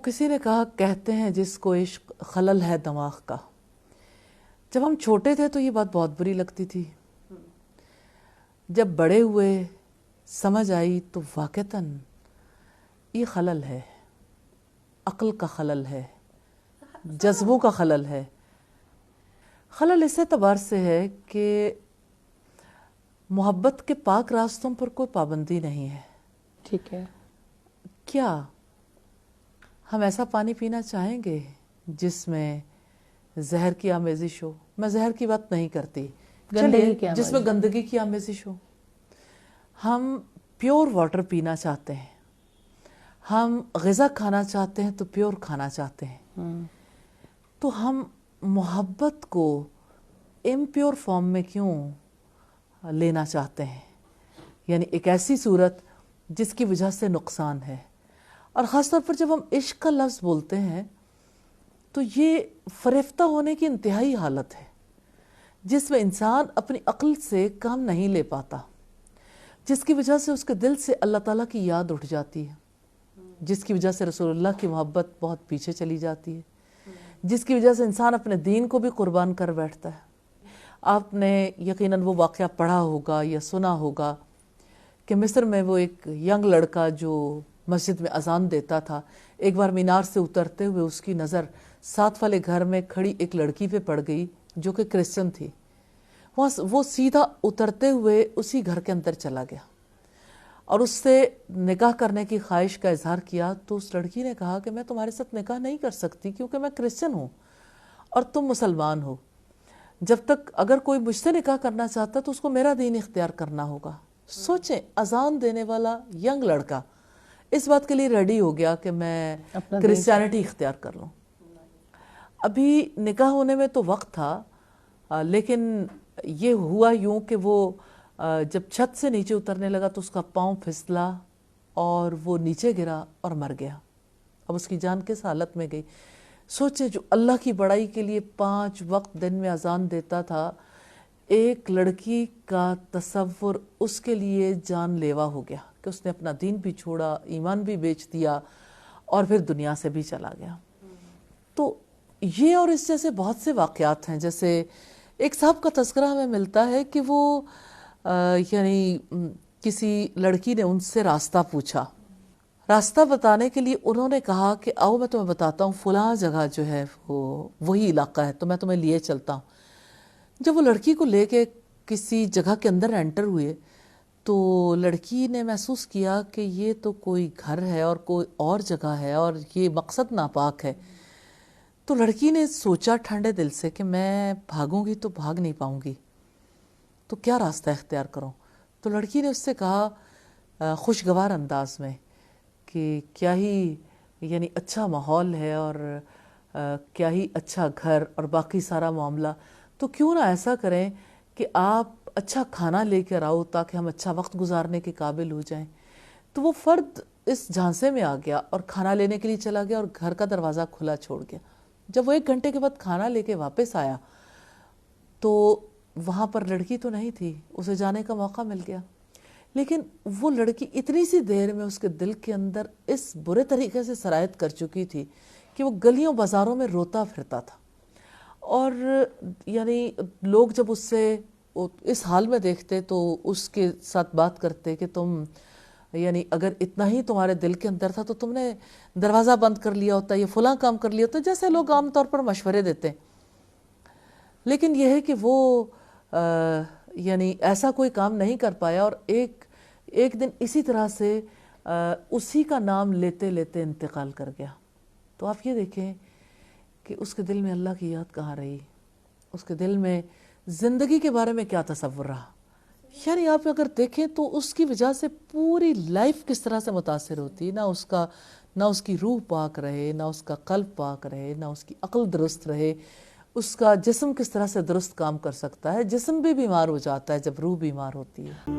کسی نے کہا کہتے ہیں جس کو عشق خلل ہے دماغ کا. جب ہم چھوٹے تھے تو یہ بات بہت بری لگتی تھی. جب بڑے ہوئے سمجھ آئی تو واقعتاً یہ خلل ہے، عقل کا خلل ہے، جذبوں کا خلل ہے. خلل اس اعتبار سے ہے کہ محبت کے پاک راستوں پر کوئی پابندی نہیں ہے. ٹھیک ہے. کیا ہم ایسا پانی پینا چاہیں گے جس میں زہر کی آمیزش ہو؟ میں زہر کی بات نہیں کرتی، چلیے جس میں گندگی کی آمیزش ہو. ہم پیور واٹر پینا چاہتے ہیں، ہم غذا کھانا چاہتے ہیں تو پیور کھانا چاہتے ہیں. تو ہم محبت کو امپیور فارم میں کیوں لینا چاہتے ہیں؟ یعنی ایک ایسی صورت جس کی وجہ سے نقصان ہے. اور خاص طور پر جب ہم عشق کا لفظ بولتے ہیں تو یہ فریفتہ ہونے کی انتہائی حالت ہے جس میں انسان اپنی عقل سے کام نہیں لے پاتا، جس کی وجہ سے اس کے دل سے اللہ تعالیٰ کی یاد اٹھ جاتی ہے، جس کی وجہ سے رسول اللہ کی محبت بہت پیچھے چلی جاتی ہے، جس کی وجہ سے انسان اپنے دین کو بھی قربان کر بیٹھتا ہے. آپ نے یقیناً وہ واقعہ پڑھا ہوگا یا سنا ہوگا کہ مصر میں وہ ایک ینگ لڑکا جو مسجد میں اذان دیتا تھا، ایک بار مینار سے اترتے ہوئے اس کی نظر ساتھ والے گھر میں کھڑی ایک لڑکی پہ پڑ گئی جو کہ کرسچن تھی. وہ سیدھا اترتے ہوئے اسی گھر کے اندر چلا گیا اور اس سے نکاح کرنے کی خواہش کا اظہار کیا. تو اس لڑکی نے کہا کہ میں تمہارے ساتھ نکاح نہیں کر سکتی کیونکہ میں کرسچن ہوں اور تم مسلمان ہو. جب تک اگر کوئی مجھ سے نکاح کرنا چاہتا تو اس کو میرا دین اختیار کرنا ہوگا. سوچیں، اذان دینے والا ینگ لڑکا اس بات کے لیے ریڈی ہو گیا کہ میں کرسچینٹی اختیار کر لوں. ابھی نکاح ہونے میں تو وقت تھا، لیکن یہ ہوا یوں کہ وہ جب چھت سے نیچے اترنے لگا تو اس کا پاؤں پھسلا اور وہ نیچے گرا اور مر گیا. اب اس کی جان کس حالت میں گئی؟ سوچے، جو اللہ کی بڑائی کے لیے 5 وقت دن میں اذان دیتا تھا، ایک لڑکی کا تصور اس کے لیے جان لیوا ہو گیا کہ اس نے اپنا دین بھی چھوڑا، ایمان بھی بیچ دیا اور پھر دنیا سے بھی چلا گیا. تو یہ اور اس جیسے بہت سے واقعات ہیں. جیسے ایک صاحب کا تذکرہ ہمیں ملتا ہے کہ وہ یعنی کسی لڑکی نے ان سے راستہ پوچھا. راستہ بتانے کے لیے انہوں نے کہا کہ آؤ میں تمہیں بتاتا ہوں، فلاں جگہ جو ہے وہی علاقہ ہے تو میں تمہیں لیے چلتا ہوں. جب وہ لڑکی کو لے کے کسی جگہ کے اندر انٹر ہوئے تو لڑکی نے محسوس کیا کہ یہ تو کوئی گھر ہے اور کوئی اور جگہ ہے اور یہ مقصد ناپاک ہے. تو لڑکی نے سوچا ٹھنڈے دل سے کہ میں بھاگوں گی تو بھاگ نہیں پاؤں گی، تو کیا راستہ اختیار کروں. تو لڑکی نے اس سے کہا خوشگوار انداز میں کہ کیا ہی یعنی اچھا ماحول ہے اور کیا ہی اچھا گھر اور باقی سارا معاملہ، تو کیوں نہ ایسا کریں کہ آپ اچھا کھانا لے کر آؤ تاکہ ہم اچھا وقت گزارنے کے قابل ہو جائیں. تو وہ فرد اس جھانسے میں آ گیا اور کھانا لینے کے لیے چلا گیا اور گھر کا دروازہ کھلا چھوڑ گیا. جب وہ 1 گھنٹے کے بعد کھانا لے کے واپس آیا تو وہاں پر لڑکی تو نہیں تھی، اسے جانے کا موقع مل گیا. لیکن وہ لڑکی اتنی سی دیر میں اس کے دل کے اندر اس برے طریقے سے سرایت کر چکی تھی کہ وہ گلیوں بازاروں میں روتا پھرتا تھا. اور یعنی لوگ جب اس سے اس حال میں دیکھتے تو اس کے ساتھ بات کرتے کہ تم یعنی اگر اتنا ہی تمہارے دل کے اندر تھا تو تم نے دروازہ بند کر لیا ہوتا، یہ فلاں کام کر لیا ہوتا، جیسے لوگ عام طور پر مشورے دیتے ہیں. لیکن یہ ہے کہ وہ یعنی ایسا کوئی کام نہیں کر پایا اور ایک دن اسی طرح سے اسی کا نام لیتے لیتے انتقال کر گیا. تو آپ یہ دیکھیں کہ اس کے دل میں اللہ کی یاد کہاں رہی، اس کے دل میں زندگی کے بارے میں کیا تصور رہا. یعنی آپ اگر دیکھیں تو اس کی وجہ سے پوری لائف کس طرح سے متاثر ہوتی، نہ اس کی روح پاک رہے، نہ اس کا قلب پاک رہے، نہ اس کی عقل درست رہے، اس کا جسم کس طرح سے درست کام کر سکتا ہے. جسم بھی بیمار ہو جاتا ہے جب روح بیمار ہوتی ہے.